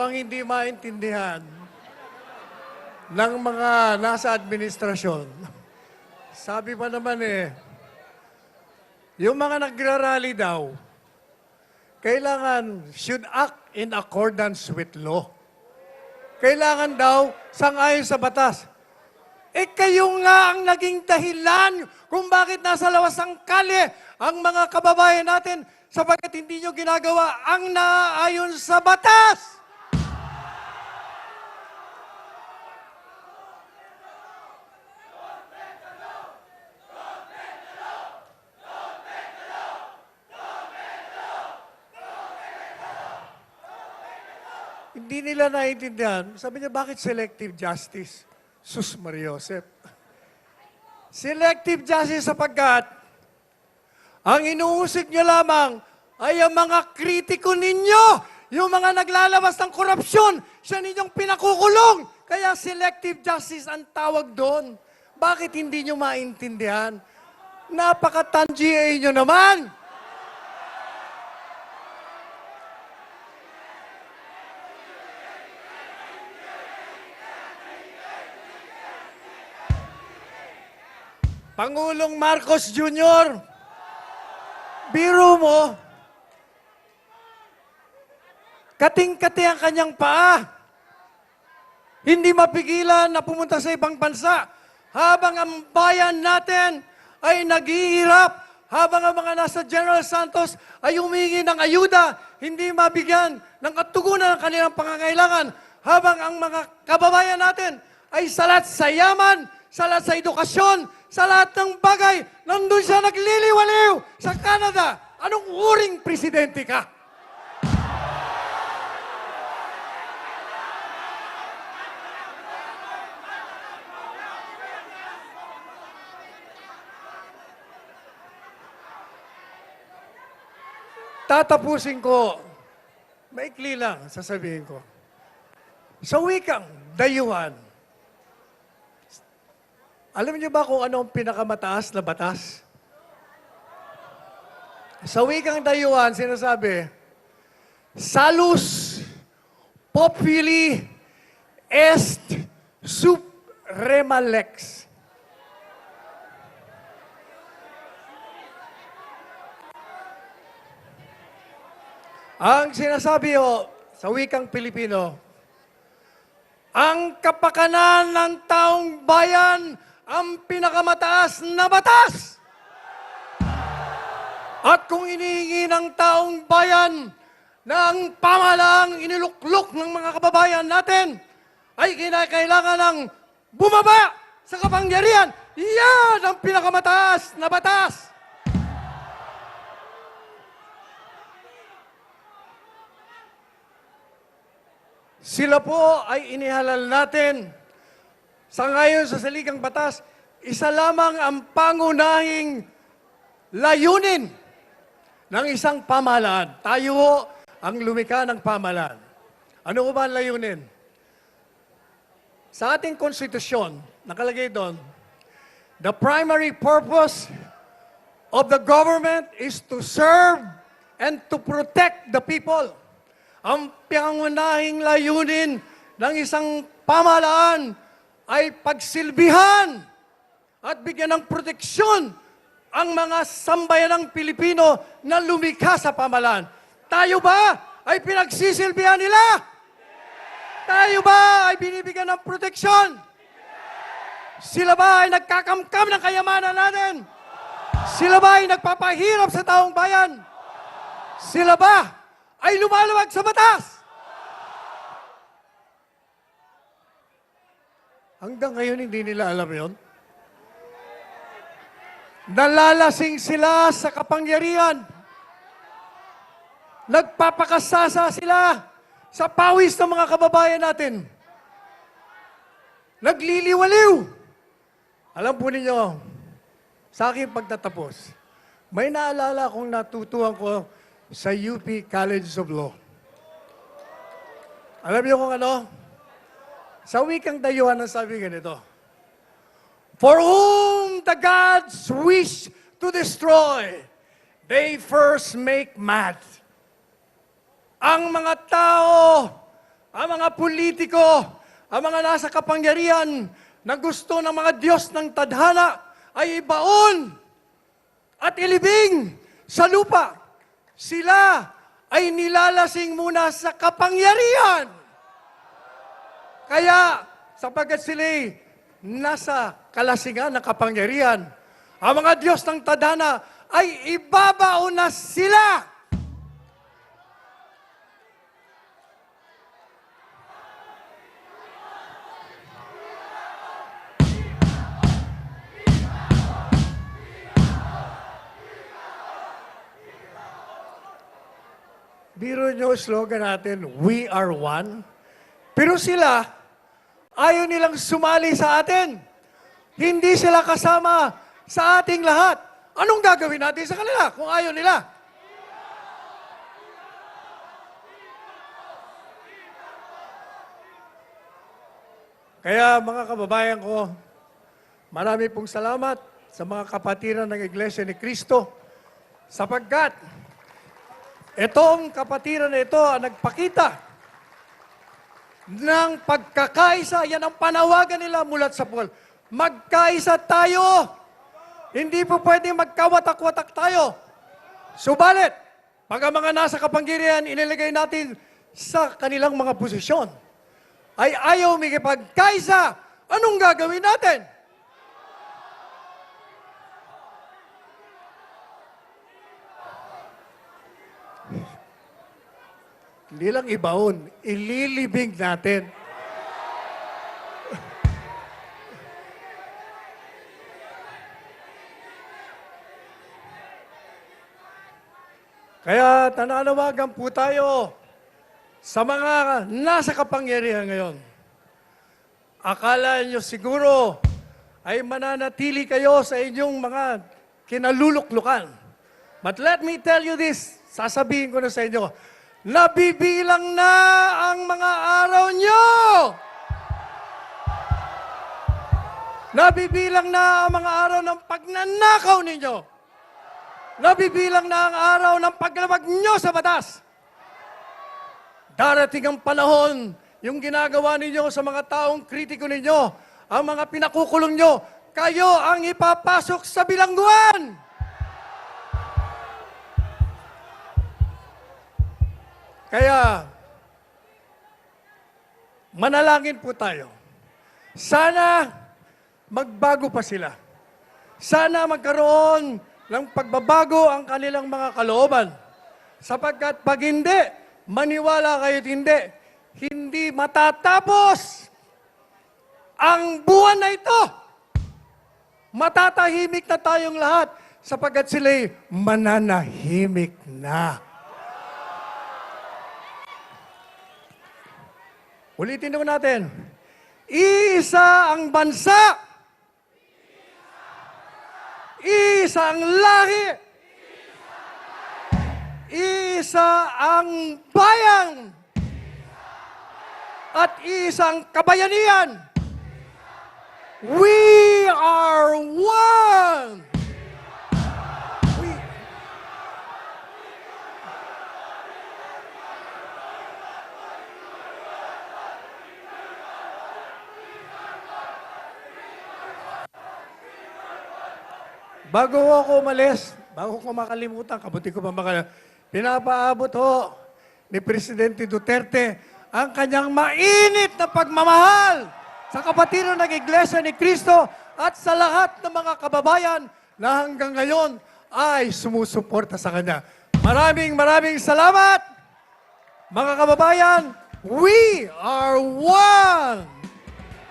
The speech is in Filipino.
ang hindi maintindihan ng mga nasa administrasyon. Sabi pa naman yung mga nagrarally daw, kailangan should act in accordance with law. Kailangan daw sang-ayon sa batas. Kayo nga ang naging dahilan kung bakit nasa lawas ng kalye ang mga kababayan natin sapagkat hindi nyo ginagawa ang naaayon sa batas. Hindi nila naiintindihan. Sabi niya, bakit selective justice? Sus Mariosep. Selective justice sapagkat ang inuusig niyo lamang ay ang mga kritiko ninyo, yung mga naglalabas ng korupsyon, siya ninyong pinakukulong. Kaya selective justice ang tawag doon. Bakit hindi niyo maintindihan? Napaka-tangier niyo naman. Pangulong Marcos Jr., biro mo, kating-kati ang kanyang paa. Hindi mapigilan na pumunta sa ibang bansa habang ang bayan natin ay naghihirap, habang ang mga nasa General Santos ay humingi ng ayuda, hindi mabigyan ng katugunan ng kanilang pangangailangan, habang ang mga kababayan natin ay salat sa yaman, salat sa edukasyon, sa lahat ng bagay, nandun siya nagliliwaliw sa Canada. Anong uring presidente ka? Tatapusin ko, maikli lang sasabihin ko. Sa wikang dayuhan, alam niyo ba kung ano ang pinakamataas na batas? Sa wikang dayuhan, sinasabi, salus populi est suprema lex. Ang sinasabi sa wikang Pilipino, ang kapakanan ng taong bayan ang pinakamataas na batas. At kung inihingi ng taong bayan na ang pamahalaang iniluklok ng mga kababayan natin ay kinakailangan ng bumaba sa kapangyarihan, yan ang pinakamataas na batas. Sila po ay inihalal natin. Sangayon sa saligang batas, isa lamang ang pangunahing layunin ng isang pamahalaan. Tayo ang lumikha ng pamahalaan. Ano ba ang layunin? Sa ating konstitusyon, nakalagay doon, the primary purpose of the government is to serve and to protect the people. Ang pangunahing layunin ng isang pamahalaan ay pagsilbihan at bigyan ng proteksyon ang mga sambayanang Pilipino na lumikha sa pamahalaan. Tayo ba ay pinagsisilbihan nila? Tayo ba ay binibigyan ng proteksyon? Sila ba ay nagkakamkam ng kayamanan natin? Sila ba ay nagpapahirap sa taong bayan? Sila ba ay lumalawag sa batas? Hanggang ngayon, hindi nila alam yon. Nalalasing sila sa kapangyarihan. Nagpapakasasa sila sa pawis ng mga kababayan natin. Nagliliwaliw. Alam po ninyo, sa aking pagtatapos, may naalala akong natutuhan ko sa UP College of Law. Alam niyo kung ano? Sa wikang dayuhan ang sabi ganito, for whom the gods wish to destroy, they first make mad. Ang mga tao, ang mga politiko, ang mga nasa kapangyarihan na gusto ng mga Diyos ng tadhana ay ibaon at ilibing sa lupa. Sila ay nilalasing muna sa kapangyarihan. Kaya, sapagkat sila'y nasa kalasingan ng kapangyarihan, ang mga Diyos ng tadhana ay ibabaon na sila. Biro nyo slogan natin, we are one. Pero sila, ayaw nilang sumali sa atin. Hindi sila kasama sa ating lahat. Anong gagawin natin sa kanila kung ayaw nila? Kaya mga kababayan ko, marami pong salamat sa mga kapatiran ng Iglesia ni Cristo sapagkat itong kapatiran na ito ang nagpakita ng pagkakaisa. Yan ang panawagan nila mulat sa pool. Magkaisa tayo. Hindi po pwedeng magkawatak-watak tayo. Subalit, pag ang mga nasa kapangyarihan inilagay natin sa kanilang mga posisyon, ay ayaw makipagkaisa, anong gagawin natin? Hindi lang ibaon, ililibing natin. Kaya nananawagan po tayo sa mga nasa kapangyarihan ngayon. Akala nyo siguro ay mananatili kayo sa inyong mga kinaluluklukan. But let me tell you this, sasabihin ko na sa inyo, nabibilang na ang mga araw nyo! Nabibilang na ang mga araw ng pagnanakaw ninyo! Nabibilang na ang araw ng paglabag nyo sa batas! Darating ang panahon, yung ginagawa ninyo sa mga taong kritiko ninyo, ang mga pinakukulong nyo, kayo ang ipapasok sa bilangguan! Kaya, manalangin po tayo. Sana magbago pa sila. Sana magkaroon ng pagbabago ang kanilang mga kalooban. Sapagkat pag hindi, maniwala kayo't hindi matatapos ang buwan na ito. Matatahimik na tayong lahat sapagkat sila'y mananahimik na. Ulitin naman natin. Iisa ang bansa. Isa ang lahi. Isa ang bayan. At isang kabayanihan. We are one. Bago ako umalis, bago ko makalimutan, kabuti ko pa pinapaabot ho ni Presidente Duterte ang kanyang mainit na pagmamahal sa kapatiran ng Iglesia ni Cristo at sa lahat ng mga kababayan na hanggang ngayon ay sumusuporta sa kanya. Maraming salamat, mga kababayan. We are one!